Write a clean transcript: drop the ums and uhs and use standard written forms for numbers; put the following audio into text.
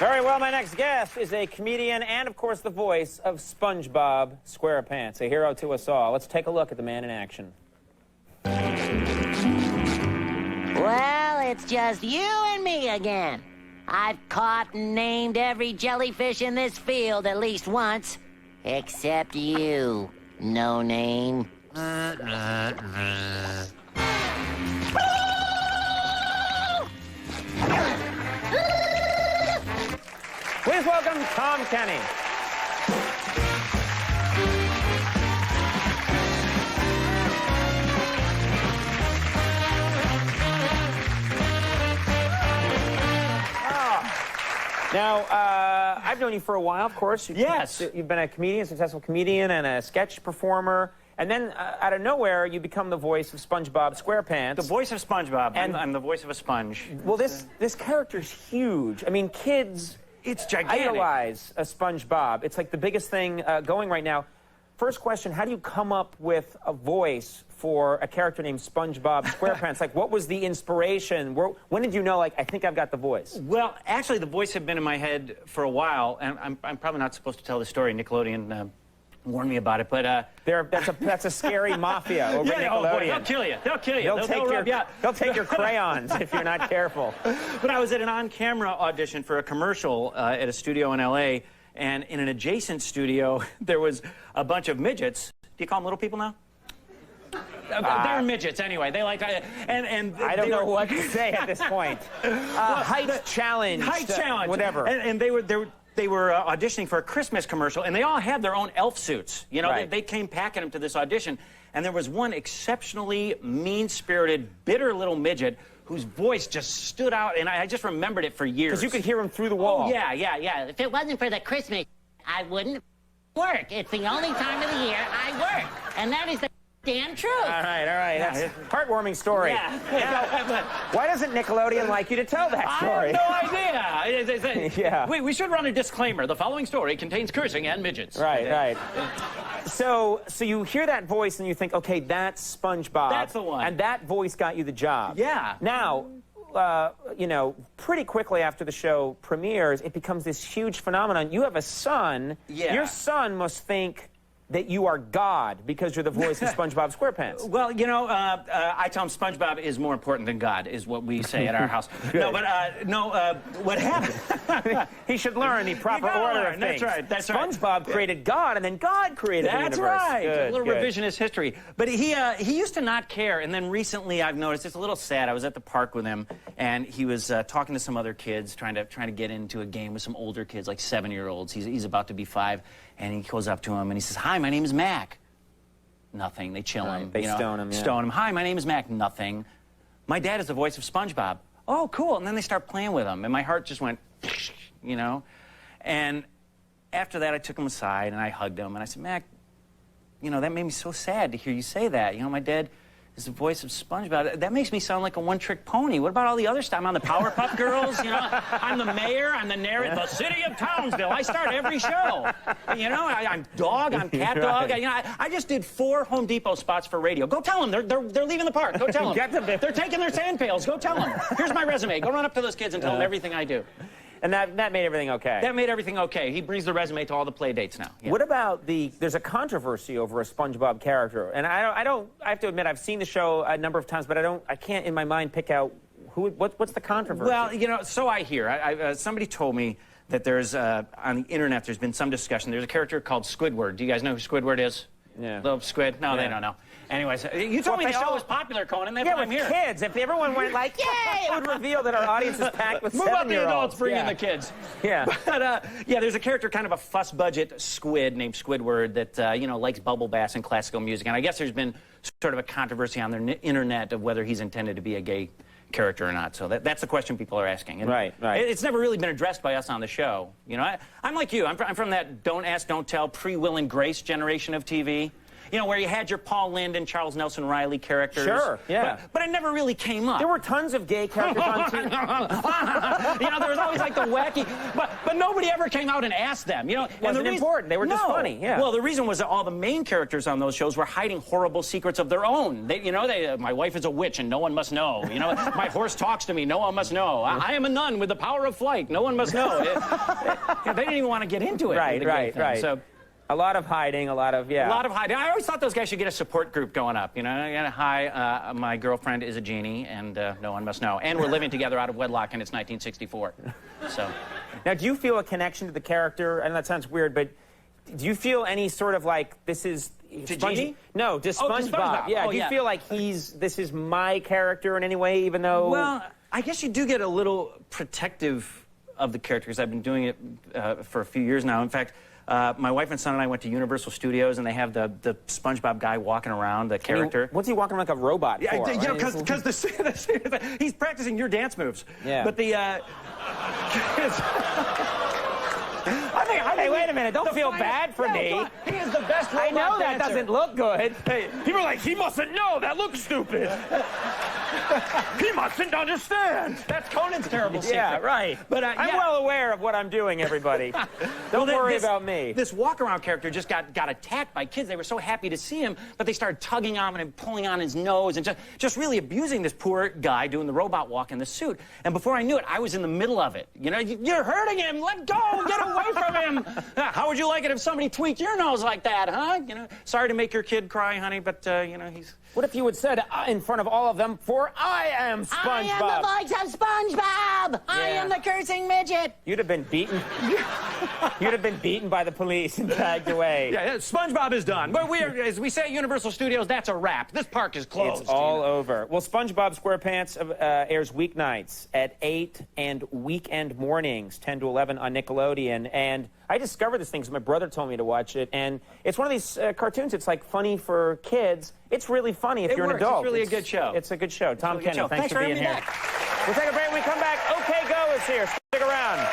Very well, my next guest is a comedian and, of course, the voice of SpongeBob SquarePants, a hero to us all. Let's take a look at the man in action. Well, it's just you and me again. I've caught and named every jellyfish in this field at least once. Except you, no name. Please welcome Tom Kenny. Now, I've known you for a while, of course. Yes. You've been a comedian, successful comedian, and a sketch performer. And then, out of nowhere, you become the voice of SpongeBob SquarePants. The voice of SpongeBob. And I'm the voice of a sponge. Well, this character's huge. I mean, kids... It's gigantic. Idolize a SpongeBob. It's like the biggest thing going right now. First question, how do you come up with a voice for a character named SpongeBob SquarePants? Like, what was the inspiration? When did you know, like, I think I've got the voice? Well, actually, the voice had been in my head for a while, and I'm probably not supposed to tell the story. Nickelodeon warned me about it, but... that's a scary mafia over at Nickelodeon. Oh boy, they'll kill you. They'll kill you. They'll take your crayons if you're not careful. But I was at an on-camera audition for a commercial at a studio in L.A., and in an adjacent studio, there was a bunch of midgets. Do you call them little people now? They're midgets anyway. They like and I don't know what to say at this point. Height challenge. Height challenge. Whatever. And they were auditioning for a Christmas commercial, and they all had their own elf suits. You know, right. they came packing them to this audition, and there was one exceptionally mean-spirited, bitter little midget whose voice just stood out, and I just remembered it for years. Because you could hear him through the wall. Oh, yeah. If it wasn't for the Christmas, I wouldn't work. It's the only time of the year I work. And that is the damn truth. All right. That's a heartwarming story. Yeah. Why doesn't Nickelodeon like you to tell that story? I have no idea. Yeah. We should run a disclaimer. The following story contains cursing and midgets. Right. So you hear that voice and you think, okay, that's SpongeBob. That's the one. And that voice got you the job. Yeah. Now, you know, pretty quickly after the show premieres, it becomes this huge phenomenon. You have a son. Yeah. Your son must think that you are God because you're the voice of SpongeBob SquarePants. Well, you know, I tell him SpongeBob is more important than God, is what we say at our house. What happened? He should learn the proper order of things. That's right. SpongeBob created God, and then God created the universe. That's right. Good, a little revisionist history. But he used to not care, and then recently I've noticed it's a little sad. I was at the park with him, and he was talking to some other kids, trying to get into a game with some older kids, like 7-year-olds. He's about to be 5. And he goes up to him and he says, "Hi, my name is Mac." Nothing. They chill him. They stone him. Yeah. Stone him. "Hi, my name is Mac." Nothing. "My dad is the voice of SpongeBob." "Oh, cool." And then they start playing with him, and my heart just went, you know. And after that, I took him aside and I hugged him and I said, "Mac, you know, that made me so sad to hear you say that. You know, my dad is the voice of SpongeBob. That makes me sound like a one-trick pony. What about all the other stuff? I'm on the Powerpuff Girls, you know. I'm the mayor, I'm the narrator, the city of Townsville. I start every show. You know, I'm dog, I'm cat dog. You know, I just did 4 Home Depot spots for radio. Go tell them. They're leaving the park. Go tell them. They're taking their sand pails. Go tell them. Here's my resume. Go run up to those kids and tell them everything I do. And that made everything okay. That made everything okay. He brings the resume to all the play dates now. Yeah. What about there's a controversy over a SpongeBob character, and I have to admit I've seen the show a number of times, but I can't in my mind pick out what's the controversy. Well, you know, so I hear. Somebody told me that there's on the internet there's been some discussion. There's a character called Squidward. Do you guys know who Squidward is? Yeah. Little squid? No, they don't know. Anyways, you told me the show was popular, Conan. That's why I'm here. Kids. If everyone went like, yay, it would reveal that our audience is packed with 7-year-olds. Move up the adults, bring in the kids. Yeah. But, yeah, there's a character, kind of a fuss-budget squid named Squidward that, you know, likes bubble baths and classical music. And I guess there's been sort of a controversy on the internet of whether he's intended to be a gay character or not. So that's the question people are asking. And right. It's never really been addressed by us on the show. You know, I'm like you. I'm from that don't ask, don't tell, pre-Will and Grace generation of TV. you know, where you had your Paul Lynde and Charles Nelson Riley characters. Sure, yeah. But it never really came up. There were tons of gay characters on TV. You know, there was always like the wacky, but nobody ever came out and asked them. You know, Wasn't important. They were just funny. Yeah. Well, the reason was that all the main characters on those shows were hiding horrible secrets of their own. My wife is a witch and no one must know. You know, my horse talks to me, no one must know. I am a nun with the power of flight, no one must know. They didn't even want to get into it. Right. So, a lot of hiding, a lot of hiding. I always thought those guys should get a support group going up. You know, hi, my girlfriend is a genie, and no one must know. And we're living together out of wedlock, and it's 1964. So, now, do you feel a connection to the character? And that sounds weird, but do you feel any sort of like this is Genie? No, to SpongeBob. Yeah. Do you feel like this is my character in any way, even though? Well, I guess you do get a little protective of the character because I've been doing it for a few years now. In fact. My wife and son and I went to Universal Studios, and they have the SpongeBob guy walking around, the character. What's he walking like a robot for? Yeah, because he's practicing your dance moves. Yeah. But the... Hey, wait a minute. Don't feel bad for me. He is the best robot I know that dancer. doesn't look good. Hey, people are like, he mustn't know. That looks stupid. He mustn't understand. That's Conan's terrible secret. Yeah, right. But I'm well aware of what I'm doing, everybody. Don't worry about me. This walk-around character just got attacked by kids. They were so happy to see him, but they started tugging on him and pulling on his nose and just really abusing this poor guy doing the robot walk in the suit. And before I knew it, I was in the middle of it. You know, you're hurting him. Let go. Get away from him. How would you like it if somebody tweaked your nose like that, huh? You know, sorry to make your kid cry, honey, but, you know, he's... What if you had said in front of all of them, "For I am SpongeBob"? I am the voice of SpongeBob. I am the cursing midget. You'd have been beaten. You'd have been beaten by the police and tagged away. Yeah, SpongeBob is done. But as we say at Universal Studios, that's a wrap. This park is closed. It's all over. Well, SpongeBob SquarePants airs weeknights at 8 and weekend mornings, 10 to 11 on Nickelodeon. And I discovered this thing because my brother told me to watch it. And it's one of these cartoons. It's like funny for kids. It's really funny if you're an adult. It's really a good show. It's a good show. Tom Kenny, thanks for being here. Back. We'll take a break. When we come back, OK Go is here. Stick around.